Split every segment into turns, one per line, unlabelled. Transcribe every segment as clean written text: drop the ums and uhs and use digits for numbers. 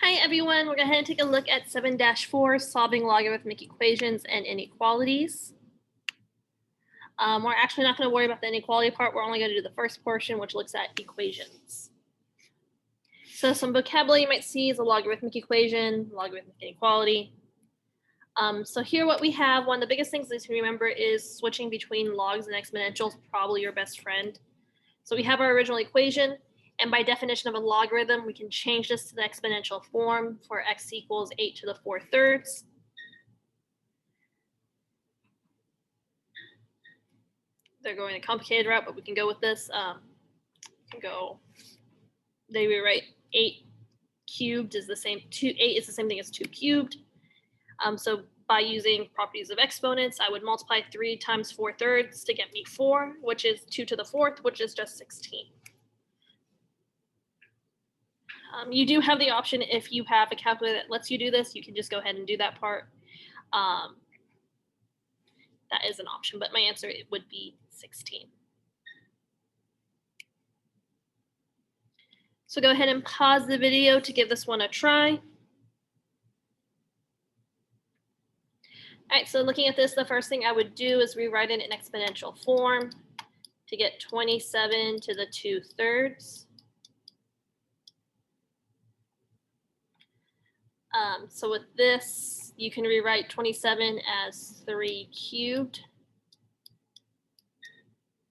Hi everyone, we're going to go ahead and take a look at 7-4, solving logarithmic equations and inequalities. We're actually not going to worry about the inequality part, we're only going to do the first portion, which looks at equations. So some vocabulary you might see is a logarithmic equation, logarithmic inequality. So here what we have, one of the biggest things to remember is switching between logs and exponentials, probably your best friend. So we have our original equation, and by definition of a logarithm, we can change this to the exponential form for x equals 8 to the 4/3. They're going a complicated route, but we can go with this. They rewrite 8 cubed is the same, 8 is the same thing as 2 cubed. So by using properties of exponents, I would multiply 3 times 4/3 to get me 4, which is 2 to the 4th, which is just 16. You do have the option, if you have a calculator that lets you do this, you can just go ahead and do that part. That is an option, but my answer would be 16. So go ahead and pause the video to give this one a try. All right, so looking at this, the first thing I would do is rewrite it in exponential form to get 27 to the 2/3. So with this, you can rewrite 27 as 3 cubed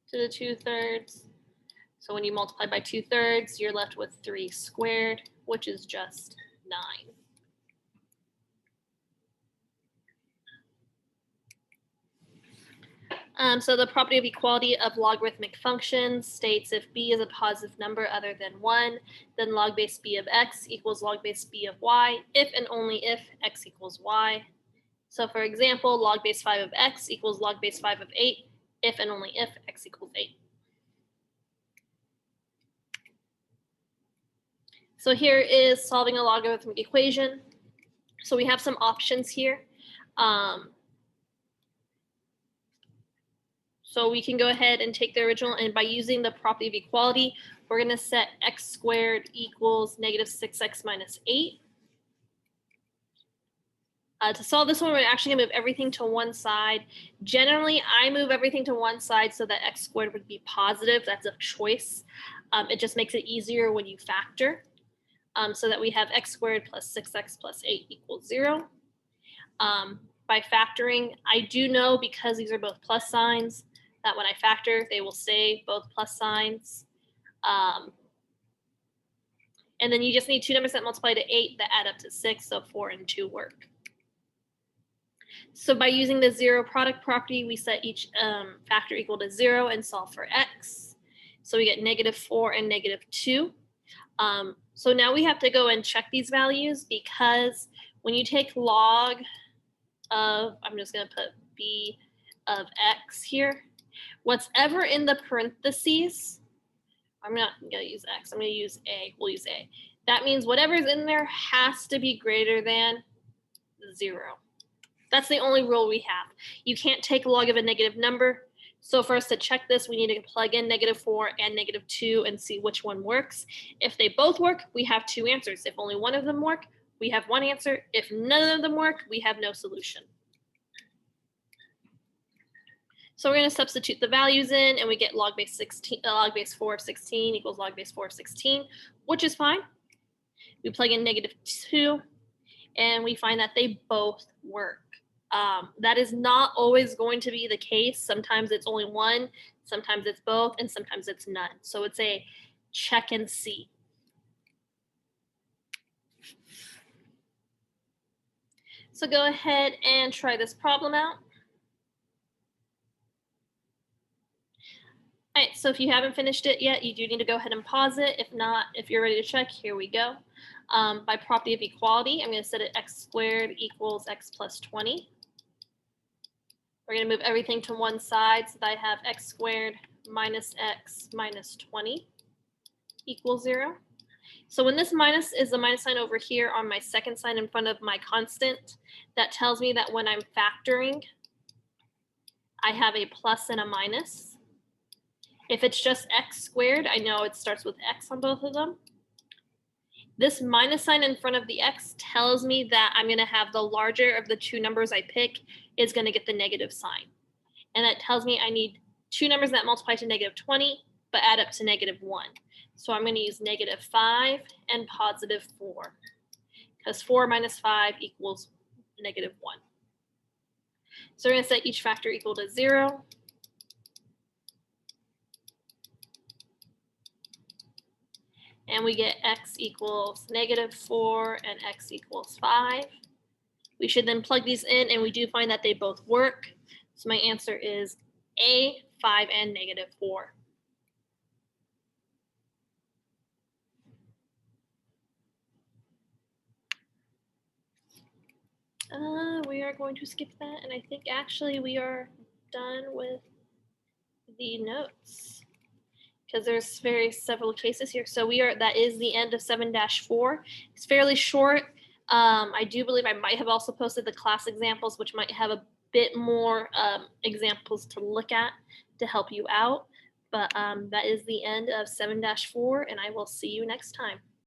to the 2/3. So when you multiply by 2/3, you're left with 3 squared, which is just 9. So the property of equality of logarithmic functions states if b is a positive number other than 1, then log base b of x equals log base b of y, if and only if x equals y. So for example, log base 5 of x equals log base 5 of 8, if and only if x equals 8. So here is solving a logarithmic equation. So we have some options here. So we can go ahead and take the original, and by using the property of equality, we're going to set x squared equals negative 6x minus 8. To solve this one, we're actually going to move everything to one side. Generally, I move everything to one side so that x squared would be positive. That's a choice. It just makes it easier when you factor. So that we have x squared plus 6x plus 8 equals 0. By factoring, I do know, because these are both plus signs, that when I factor, they will stay both plus signs. And then you just need two numbers that multiply to 8 that add up to 6, so 4 and 2 work. So by using the zero product property, we set each factor equal to 0 and solve for x. So we get negative 4 and negative 2. So now we have to go and check these values, because when you take log of, I'm just going to put b of x here, what's ever in the parentheses, I'm not going to use x, I'm going to use a, we'll use a. That means whatever's in there has to be greater than 0. That's the only rule we have. You can't take log of a negative number. So for us to check this, we need to plug in negative 4 and negative 2 and see which one works. If they both work, we have two answers. If only one of them work, we have one answer. If none of them work, we have no solution. So we're going to substitute the values in, and we get log base 4 of 16 equals log base 4 of 16, which is fine. We plug in negative 2, and we find that they both work. That is not always going to be the case. Sometimes it's only one, sometimes it's both, and sometimes it's none. So it's a check and see. So go ahead and try this problem out. All right, so if you haven't finished it yet, you do need to go ahead and pause it. If not, if you're ready to check, here we go. By property of equality, I'm going to set it x squared equals x plus 20. We're going to move everything to one side so that I have x squared minus x minus 20 equals 0. So when this minus is the minus sign over here on my second sign in front of my constant, that tells me that when I'm factoring, I have a plus and a minus. If it's just x squared, I know it starts with x on both of them. This minus sign in front of the x tells me that I'm going to have the larger of the two numbers I pick is going to get the negative sign. And that tells me I need two numbers that multiply to negative 20, but add up to negative 1. So I'm going to use negative 5 and positive 4, because 4 minus 5 equals negative 1. So we're going to set each factor equal to 0. And we get x equals negative 4 and x equals 5. We should then plug these in, and we do find that they both work. So my answer is A, 5 and negative 4. We are going to skip that, and I think actually we are done with the notes, because there's several cases here. So that is the end of 7-4. It's fairly short. I do believe I might have also posted the class examples, which might have a bit more examples to look at to help you out. But that is the end of 7-4, and I will see you next time.